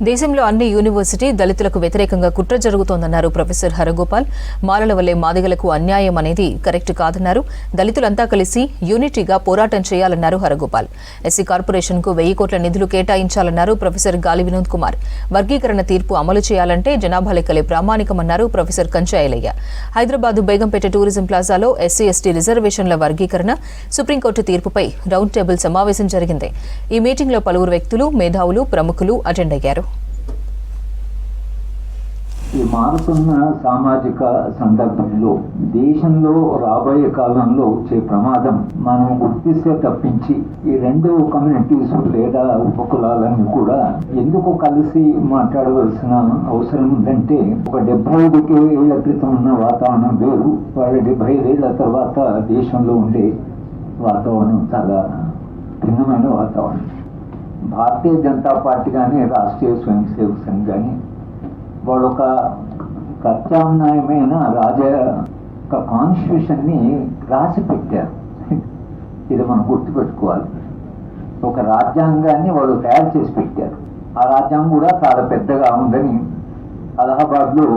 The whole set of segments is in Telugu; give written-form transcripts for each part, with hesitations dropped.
దేశంలో అన్ని యూనివర్సిటీ దళితులకు వ్యతిరేకంగా కుట్ర జరుగుతోందన్నారు ప్రొఫెసర్ హరగోపాల్. మాలల వల్లే మాదిగలకు అన్యాయం అనేది కరెక్ట్ కాదన్నారు. దళితులంతా కలిసి యూనిటీగా పోరాటం చేయాలన్నారు హరగోపాల్. ఎస్సీ కార్పొరేషన్ కు 1000 కోట్ల నిధులు కేటాయించాలన్నారు ప్రొఫెసర్ గాలి వినోద్ కుమార్. వర్గీకరణ తీర్పు అమలు చేయాలంటే జనాభా లెక్కలే ప్రామాణికమన్నారు ప్రొఫెసర్ కంచాయలయ్య. హైదరాబాద్ బేగంపేట టూరిజం ప్లాజాలో ఎస్సీ ఎస్టీ రిజర్వేషన్ల వర్గీకరణ సుప్రీంకోర్టు తీర్పుపై రౌండ్ టేబుల్ సమావేశం జరిగింది. ఈ మీటింగ్లో పలువురు వ్యక్తులు, మేధావులు, ప్రముఖులు అటెండ్ అయ్యారు. ఈ మారుతున్న సామాజిక సందర్భంలో దేశంలో రాబోయే కాలంలో వచ్చే ప్రమాదం మనం గుర్తిస్తే తప్పించి ఈ రెండు కమ్యూనిటీస్ లేదా ఉపకులాలన్నీ కూడా ఎందుకు కలిసి మాట్లాడవలసిన అవసరం ఉందంటే, ఒక 75 ఏళ్ల క్రితం ఉన్న వాతావరణం వేరు, వాళ్ళ 75 ఏళ్ల తర్వాత దేశంలో ఉండే వాతావరణం చాలా భిన్నమైన వాతావరణం. భారతీయ జనతా పార్టీ కానీ రాష్ట్రీయ స్వయం సేవక సంఘ్ కానీ వాళ్ళు ఒక ప్రత్యామ్నాయమైన కాన్స్టిట్యూషన్ని రాసి పెట్టారు. ఇది మనం గుర్తుపెట్టుకోవాలి. ఒక రాజ్యాంగాన్ని వాళ్ళు తయారు చేసి పెట్టారు. ఆ రాజ్యాంగం కూడా చాలా పెద్దగా ఉందని అలహాబాద్లో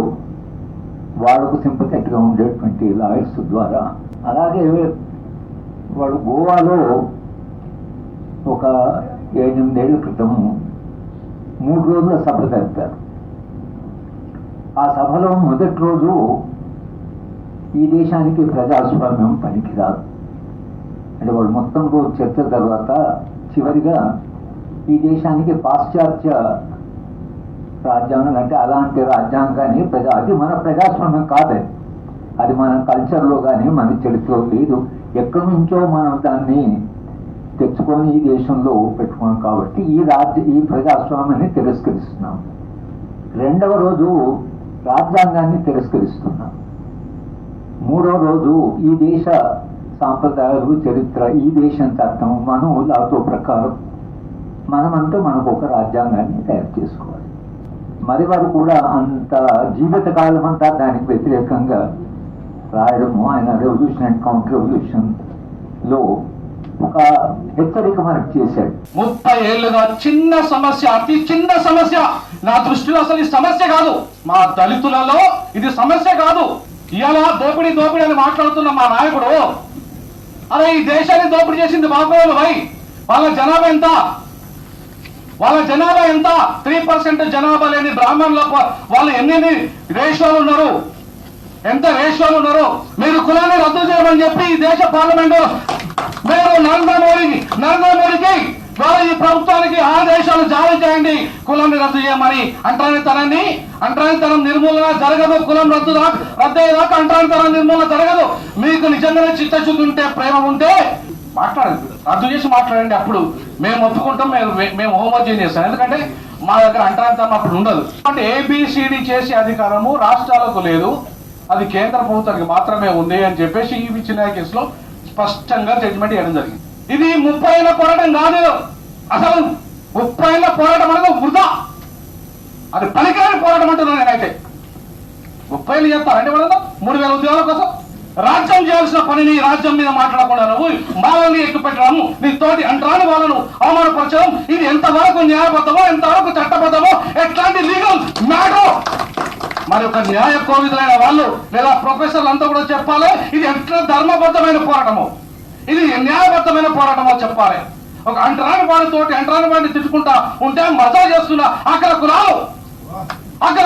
వాళ్ళకు సింపథెటిక్గా ఉండేటువంటి లాయర్స్ ద్వారా, అలాగే వాళ్ళు గోవాలో ఒక 7-8 ఏళ్ల క్రితము 3 రోజుల సభ జరిపారు. ఆ సభలో మొదటి రోజు ఈ దేశానికి ప్రజాస్వామ్యం పనికిరాదు అంటే వాళ్ళు మొత్తం రోజు చర్చ తర్వాత చివరిగా ఈ దేశానికి పాశ్చాత్య రాజ్యాంగం అంటే అలాంటి రాజ్యాంగాన్ని అది మన ప్రజాస్వామ్యం కాదు, అది మన కల్చర్లో కానీ మన చరిత్రలో లేదు, ఎక్కడి నుంచో మనం దాన్ని తెచ్చుకొని ఈ దేశంలో పెట్టుకున్నాం కాబట్టి ఈ ప్రజాస్వామ్యాన్ని తిరస్కరిస్తున్నాం. రెండవ రోజు రాజ్యాంగాన్ని తిరస్కరిస్తున్నాం. మూడవ రోజు ఈ దేశ సాంప్రదాయాలు, చరిత్ర, ఈ దేశం చట్టం, మనతో ప్రకారం మనమంటూ మనకు ఒక రాజ్యాంగాన్ని తయారు చేసుకోవాలి. మరి వారు కూడా అంత జీవితకాలం అంతా దానికి వ్యతిరేకంగా రాయడము, ఆయన రెవల్యూషన్ అండ్ కౌంటర్ రెవల్యూషన్లో ఒక హెచ్చరిక మనకు చేశాడు. 30 ఏళ్లుగా చిన్న సమస్య, అతి చిన్న సమస్య, నా దృష్టిలో అసలు ఈ సమస్య కాదు, మా దళితులలో ఇది సమస్య కాదు. ఇలా దోపిడీ అని మాట్లాడుతున్న మా నాయకుడు, అరే ఈ దేశాన్ని దోపిడీ చేసింది బాగోలు భయ్, వాళ్ళ జనాభా ఎంత? 3% జనాభా లేని బ్రాహ్మణులకు వాళ్ళు ఎన్ని రేషియోలు ఉన్నారు, ఎంత రేషియోలు ఉన్నారు? మీరు కులాన్ని రద్దు చేయమని చెప్పి ఈ దేశ పార్లమెంటు మీరు నరేంద్ర మోడీకి ద్వారా ఈ ప్రభుత్వానికి ఆదేశాలు జారీ చేయండి, కులాన్ని రద్దు చేయమని. అంటరానితనం నిర్మూలన జరగదు, కులం రద్దయ్యేదాకా అంటరానితనం నిర్మూలన జరగదు. మీకు నిజంగానే చిత్తశుద్ధి ఉంటే, ప్రేమ ఉంటే మాట్లాడండి, రద్దు చేసి మాట్లాడండి. అప్పుడు మేము ఒప్పుకుంటాం, మేము హోంవర్క్ చేస్తాం. ఎందుకంటే మా దగ్గర అంటరానితనం అప్పుడు ఉండదు. అంటే ABCD చేసే అధికారము రాష్ట్రాలకు లేదు, అది కేంద్ర ప్రభుత్వానికి మాత్రమే ఉంది అని చెప్పేసి ఈ చిన్న కేసులో స్పష్టంగా జడ్జిమెంట్ చేయడం జరిగింది. ఇది 30 ఏళ్ల పోరాటం కాదు, అసలు 30 ఏళ్ల పోరాటం అనేది వృధా, అది పనికిరాని పోరాటం అంటున్నాను నేనైతే. 30 ఏళ్ళు చేస్తారంటే వాళ్ళు 3000 ఉద్యోగాల కోసం రాజ్యం చేయాల్సిన పనిని రాజ్యం మీద మాట్లాడకుండా నువ్వు మాలని ఎక్కుపెట్టడము, నీ తోటి అంటరాని వాళ్ళను అవమానపరచడం, ఇది ఎంతవరకు న్యాయబద్ధమో, ఎంతవరకు చట్టబద్ధమో, ఎట్లాంటి లీగల్ మ్యాటర్ మరి ఒక న్యాయ కోవిదులైన వాళ్ళు లేదా ప్రొఫెసర్లు అంతా కూడా చెప్పాలి, ఇది ఎట్లా ధర్మబద్ధమైన పోరాటమో, ఇది న్యాయబద్ధమైన పోరాటమో చెప్పాలి. ఒక అంటరాని వాడిని తిట్టుకుంటా ఉంటే మజా చేస్తున్న అక్కడ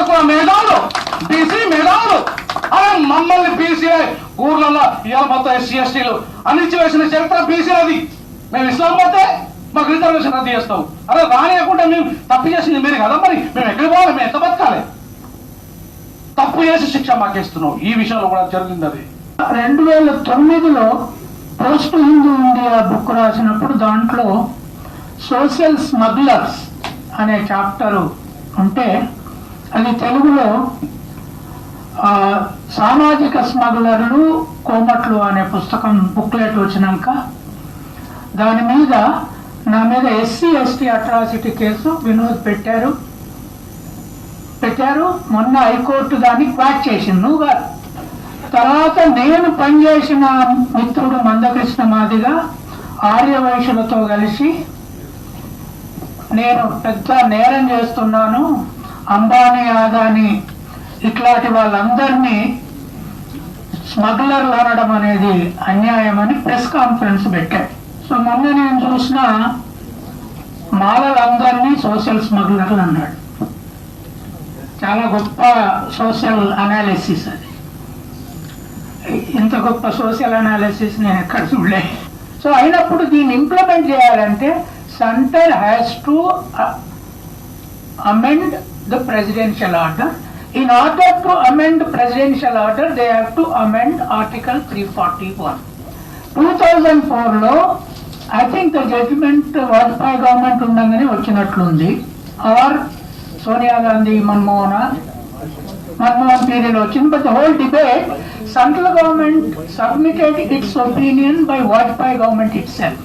కుల మేధావులు, BC మేధావులు, అలా మమ్మల్ని BC ఊర్లలో ఇవాళ మొత్తం SC STలు అణిచివేసిన చరిత్ర BCలది. మేము ఇస్లాం పోతే మాకు రిజర్వేషన్ రద్దు చేస్తాం. అలా రానియకుండా మేము తప్పు చేసింది మీరు కదా, మరి మేము ఎక్కడికి పోవాలి, మేము ఎంత బతకాలి? తప్పు చేసి శిక్ష మాకేస్తున్నాం. ఈ విషయంలో కూడా జరిగింది. అది 2009లో పోస్ట్ హిందూ ఇండియా బుక్ రాసినప్పుడు దాంట్లో సోషల్ స్మగ్లర్స్ అనే చాప్టరు ఉంటే, అది తెలుగులో సామాజిక స్మగ్లర్లు కోమట్లు అనే పుస్తకం బుక్లెట్ వచ్చినాక దాని మీద నా మీద SC ST atrocity case Vinod పెట్టారు. మొన్న హైకోర్టు దాన్ని క్వాట్ చేసింది. నువ్వు కాదు. తర్వాత నేను పనిచేసిన మిత్రుడు మందకృష్ణ మాదిగా ఆర్యవైశ్యులతో కలిసి నేను పెద్ద నేరం చేస్తున్నాను, అంబానీ అదానీ ఇట్లాంటి వాళ్ళందరినీ స్మగ్లర్లు అనడం అనేది అన్యాయం అని ప్రెస్ కాన్ఫరెన్స్ పెట్టాడు. సో మొన్న నేను చూసిన మాలలందరినీ సోషల్ స్మగ్లర్లు అన్నాడు. చాలా గొప్ప సోషల్ అనాలిసిస్ అది. ఇంత గొప్ప సోషల్ అనాలిసిస్ నేను ఎక్కడ చూడలే. సో అయినప్పుడు దీన్ని ఇంప్లిమెంట్ చేయాలంటే centre has to amend the presidential order. In order to amend presidential order, they have to amend Article 341. 2004లో I think the judgment Vajpayee government ఉండగానే వచ్చినట్లుంది, ఆర్ సోనియా గాంధీ మన్మోహన్ పీరియడ్ వచ్చింది. But the whole debate, central government submitted its opinion by Vajpayee government itself.